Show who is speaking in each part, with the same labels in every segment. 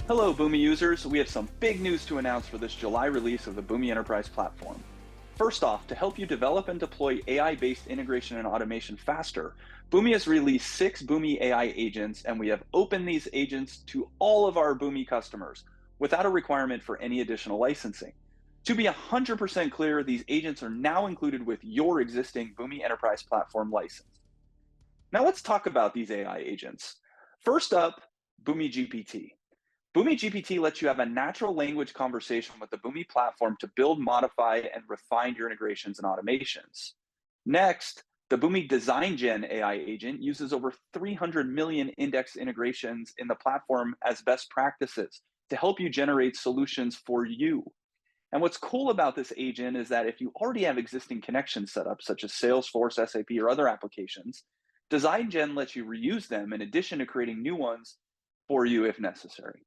Speaker 1: Hello, Boomi users. We have some big news to announce for this July release of the Boomi Enterprise Platform. First off, to help you develop and deploy AI-based integration and automation faster, Boomi has released 6 Boomi AI agents, and we have opened these agents to all of our Boomi customers without a requirement for any additional licensing. To be 100% clear, these agents are now included with your existing Boomi Enterprise Platform license. Now let's talk about these AI agents. First up, Boomi GPT. Boomi GPT lets you have a natural language conversation with the Boomi platform to build, modify, and refine your integrations and automations. Next, the Boomi Design Gen AI agent uses over 300 million index integrations in the platform as best practices to help you generate solutions for you. And what's cool about this agent is that if you already have existing connections set up, such as Salesforce, SAP, or other applications, Design Gen lets you reuse them in addition to creating new ones for you if necessary.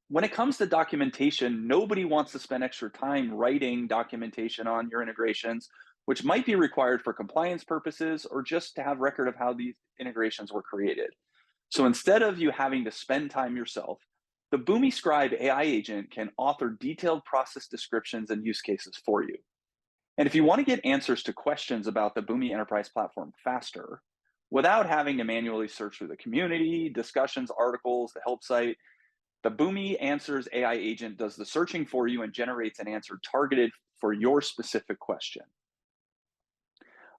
Speaker 1: When it comes to documentation, nobody wants to spend extra time writing documentation on your integrations, which might be required for compliance purposes or just to have record of how these integrations were created. So instead of you having to spend time yourself, the Boomi Scribe AI agent can author detailed process descriptions and use cases for you. And if you want to get answers to questions about the Boomi Enterprise Platform faster, without having to manually search through the community, discussions, articles, the help site, the Boomi Answers AI agent does the searching for you and generates an answer targeted for your specific question.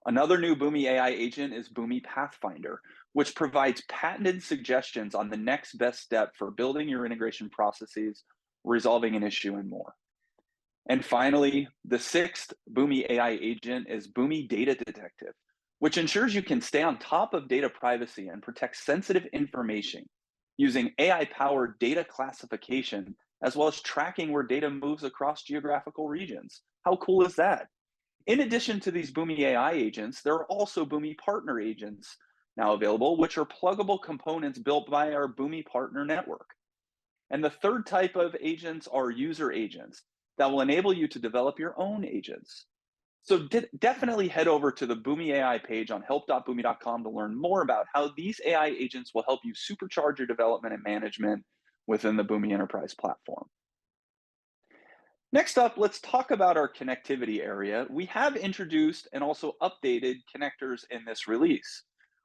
Speaker 1: Another new Boomi AI agent is Boomi Pathfinder, which provides patented suggestions on the next best step for building your integration processes, resolving an issue, and more. And finally, the sixth Boomi AI agent is Boomi Data Detective, which ensures you can stay on top of data privacy and protect sensitive information using AI-powered data classification, as well as tracking where data moves across geographical regions. How cool is that? In addition to these Boomi AI agents, there are also Boomi Partner agents now available, which are pluggable components built by our Boomi Partner Network. And the third type of agents are user agents that will enable you to develop your own agents. So definitely head over to the Boomi AI page on help.boomi.com to learn more about how these AI agents will help you supercharge your development and management within the Boomi Enterprise Platform. Next up, let's talk about our connectivity area. We have introduced and also updated connectors in this release.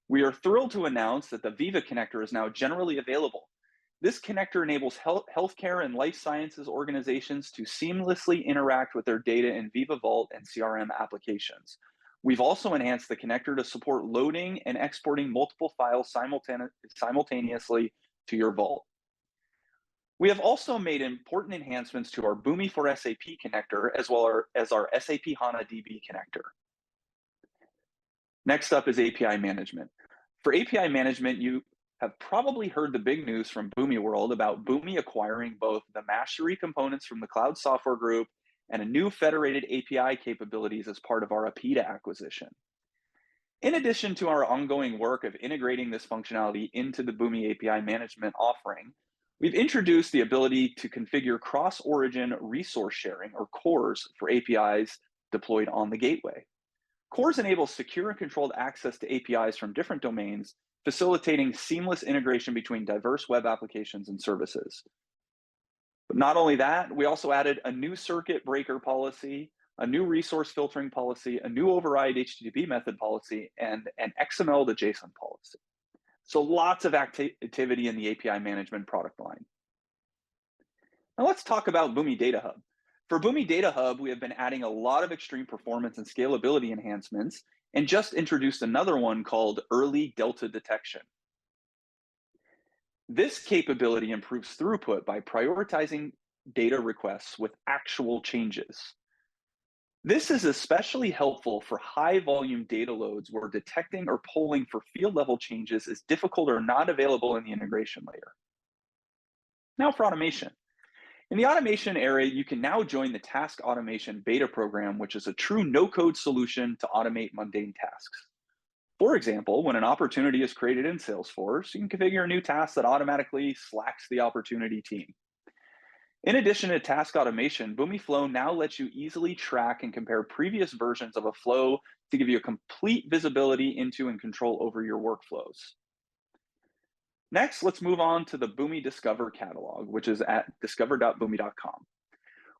Speaker 1: We are thrilled to announce that the Viva connector is now generally available. This connector enables healthcare and life sciences organizations to seamlessly interact with their data in Viva Vault and CRM applications. We've also enhanced the connector to support loading and exporting multiple files simultaneously to your Vault. We have also made important enhancements to our Boomi for SAP connector, as well as our SAP HANA DB connector. Next up is API management. For API management, you have probably heard the big news from Boomi World about Boomi acquiring both the Mastery components from the Cloud Software Group and a new federated API capabilities as part of our Apida acquisition. In addition to our ongoing work of integrating this functionality into the Boomi API management offering, we've introduced the ability to configure cross-origin resource sharing, or CORS, for APIs deployed on the gateway. CORS enables secure and controlled access to APIs from different domains, facilitating seamless integration between diverse web applications and services. But not only that, we also added a new circuit breaker policy, a new resource filtering policy, a new override HTTP method policy, and an XML to JSON policy. So lots of activity in the API management product line. Now let's talk about Boomi Data Hub. For Boomi Data Hub, we have been adding a lot of extreme performance and scalability enhancements, and just introduced another one called Early Delta Detection. This capability improves throughput by prioritizing data requests with actual changes. This is especially helpful for high volume data loads where detecting or polling for field level changes is difficult or not available in the integration layer. Now for automation. In the automation area, you can now join the Task Automation Beta program, which is a true no-code solution to automate mundane tasks. For example, when an opportunity is created in Salesforce, you can configure a new task that automatically slacks the opportunity team. In addition to task automation, Boomi Flow now lets you easily track and compare previous versions of a flow to give you a complete visibility into and control over your workflows. Next, let's move on to the Boomi Discover catalog, which is at discover.boomi.com.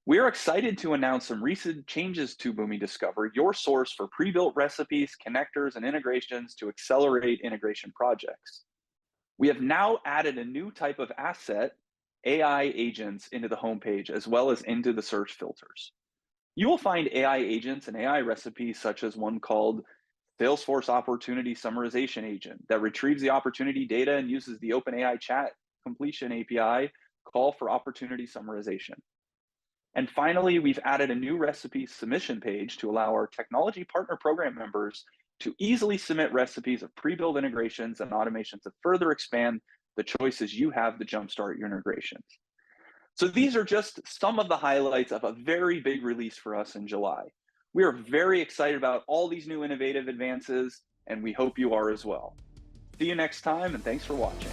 Speaker 1: We are excited to announce some recent changes to Boomi Discover, your source for pre-built recipes, connectors, and integrations to accelerate integration projects. We have now added a new type of asset, AI agents, into the homepage, as well as into the search filters. You will find AI agents and AI recipes, such as one called Salesforce Opportunity Summarization Agent that retrieves the opportunity data and uses the OpenAI chat completion API call for opportunity summarization. And finally, we've added a new recipe submission page to allow our technology partner program members to easily submit recipes of pre-built integrations and automations to further expand the choices you have to jumpstart your integrations. So these are just some of the highlights of a very big release for us in July. We are very excited about all these new innovative advances, and we hope you are as well. See you next time, and thanks for watching.